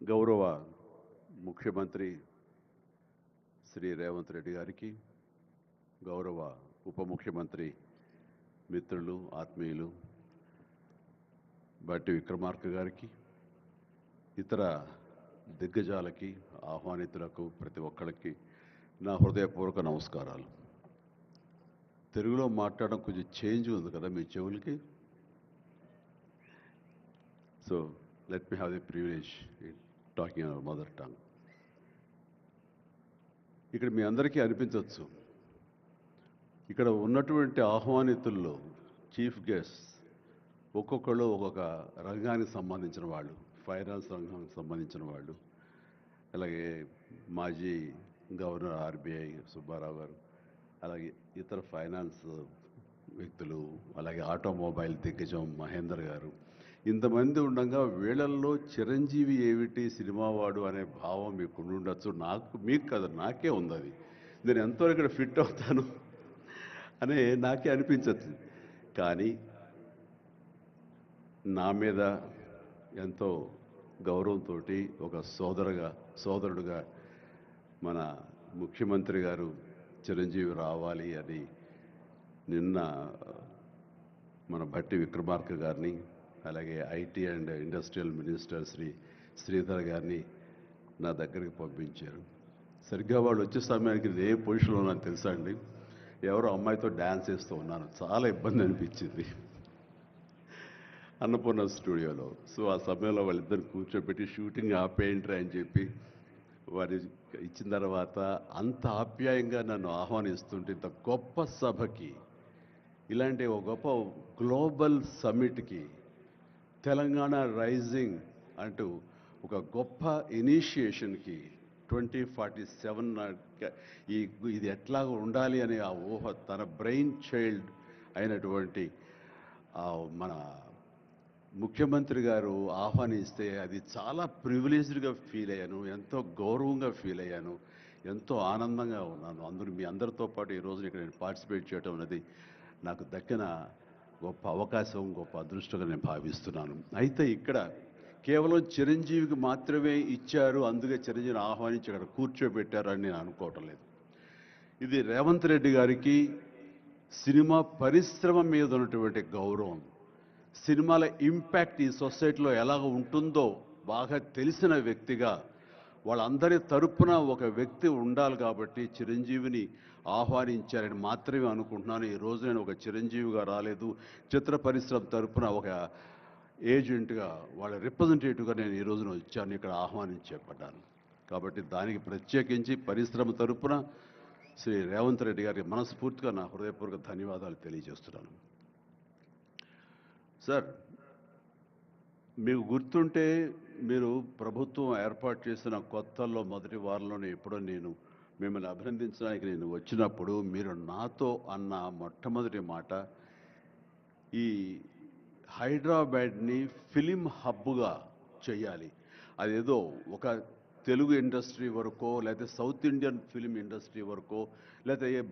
గౌరవ ముఖ్యమంత్రి శ్రీ రేవంత్ రెడ్డి గారికి, గౌరవ ఉప ముఖ్యమంత్రి మిత్రులు ఆత్మీయులు బట్టి విక్రమార్క గారికి, ఇతర దిగ్గజాలకి, ఆహ్వానితులకు ప్రతి ఒక్కరికి నా హృదయపూర్వక నమస్కారాలు. తెలుగులో మాట్లాడడం కొంచెం చేంజ్ ఉంది కదా మీ చెవులకి. So let me have the privilege in talking our mother tongue. ఇక్కడ మీ అందరికీ అనిపించవచ్చు, ఇక్కడ ఉన్నటువంటి ఆహ్వానితుల్లో చీఫ్ గెస్ట్ ఒక్కొక్కళ్ళు ఒక్కొక్క రంగానికి సంబంధించిన వాళ్ళు, ఫైనాన్స్ రంగానికి సంబంధించిన వాళ్ళు, అలాగే మాజీ గవర్నర్ ఆర్బీఐ సుబ్బారావు గారు, అలాగే ఇతర ఫైనాన్స్ వ్యక్తులు, అలాగే ఆటోమొబైల్ దిగ్గజం మహేందర్ గారు, ఇంతమంది ఉండగా వీళ్ళల్లో చిరంజీవి ఏమిటి సినిమా వాడు అనే భావం మీకు ఉండొచ్చు. మీకు కాదు, నాకే ఉంది. అది నేను ఎంతో ఇక్కడ ఫిట్ అవుతాను అనే నాకే అనిపించచ్చు. కానీ నా మీద ఎంతో గౌరవంతో ఒక సోదరుడుగా మన ముఖ్యమంత్రి గారు చిరంజీవి రావాలి అని నిన్న మన బట్టి విక్రమార్క గారిని, అలాగే IT and industrial minister Sridhar గారిని నా దగ్గరికి పంపించారు. సరిగ్గా వాళ్ళు వచ్చే సమయానికి నేను ఏ పొజిషన్లో నాకు తెలుసా అండి, ఎవరో అమ్మాయితో డ్యాన్స్ వేస్తూ ఉన్నాను. చాలా ఇబ్బంది అనిపించింది అన్నపూర్ణ స్టూడియోలో. సో ఆ సమయంలో వాళ్ళిద్దరిని కూర్చోబెట్టి షూటింగ్ ఆపేయండి అని చెప్పి వారి ఇచ్చిన తర్వాత అంత ఆప్యాయంగా నన్ను ఆహ్వానిస్తుంటే, ఇంత గొప్ప సభకి, ఇలాంటి ఒక గొప్ప గ్లోబల్ సమ్మిట్కి, తెలంగాణ రైజింగ్ అంటూ ఒక గొప్ప ఇనిషియేషన్కి 2047 ఇది ఎట్లా ఉండాలి అనే ఆ ఊహ తన బ్రెయిన్ చైల్డ్ అయినటువంటి మన ముఖ్యమంత్రి గారు ఆహ్వానిస్తే అది చాలా ప్రివిలేజ్డ్గా ఫీల్ అయ్యాను, ఎంతో గౌరవంగా ఫీల్ అయ్యాను, ఎంతో ఆనందంగా ఉన్నాను. అందరూ మీ అందరితో పాటు ఈరోజు ఇక్కడ నేను పార్టిసిపేట్ చేయడం అనేది నాకు దక్కిన గొప్ప అవకాశం, గొప్ప అదృష్టంగా నేను భావిస్తున్నాను. అయితే ఇక్కడ కేవలం చిరంజీవికి మాత్రమే ఇచ్చారు, అందుకే చిరంజీవిని ఆహ్వానించి అక్కడ కూర్చోబెట్టారు అని నేను అనుకోవటం లేదు. ఇది రేవంత్ రెడ్డి గారికి సినిమా పరిశ్రమ మీద ఉన్నటువంటి గౌరవం, సినిమాల ఇంపాక్ట్ ఈ సొసైటీలో ఎలాగ ఉంటుందో బాగా తెలిసిన వ్యక్తిగా వాళ్ళందరి తరపున ఒక వ్యక్తి ఉండాలి కాబట్టి చిరంజీవిని ఆహ్వానించారని మాత్రమే అనుకుంటున్నాను. ఈరోజు నేను ఒక చిరంజీవిగా రాలేదు, చిత్ర పరిశ్రమ తరపున ఒక ఏజెంట్గా, వాళ్ళ రిప్రజెంటేటివ్గా నేను ఈ రోజున వచ్చాను, ఇక్కడ ఆహ్వానించబడ్డాను. కాబట్టి దానికి ప్రత్యేకించి పరిశ్రమ తరపున శ్రీ రేవంత్ రెడ్డి గారికి మనస్ఫూర్తిగా నా హృదయపూర్వక ధన్యవాదాలు తెలియజేస్తున్నాను. సార్, మీకు గుర్తుంటే మీరు ప్రభుత్వం ఏర్పాటు చేసిన కొత్తల్లో మొదటి వారంలోనే ఎప్పుడో నేను మిమ్మల్ని అభినందించడానికి నేను వచ్చినప్పుడు మీరు నాతో అన్న మొట్టమొదటి మాట, ఈ హైదరాబాద్ని ఫిలిం హబ్గా చేయాలి. అదేదో ఒక తెలుగు ఇండస్ట్రీ వరకో, లేకపోతే సౌత్ ఇండియన్ ఫిలిం ఇండస్ట్రీ వరకో, లేకపోతే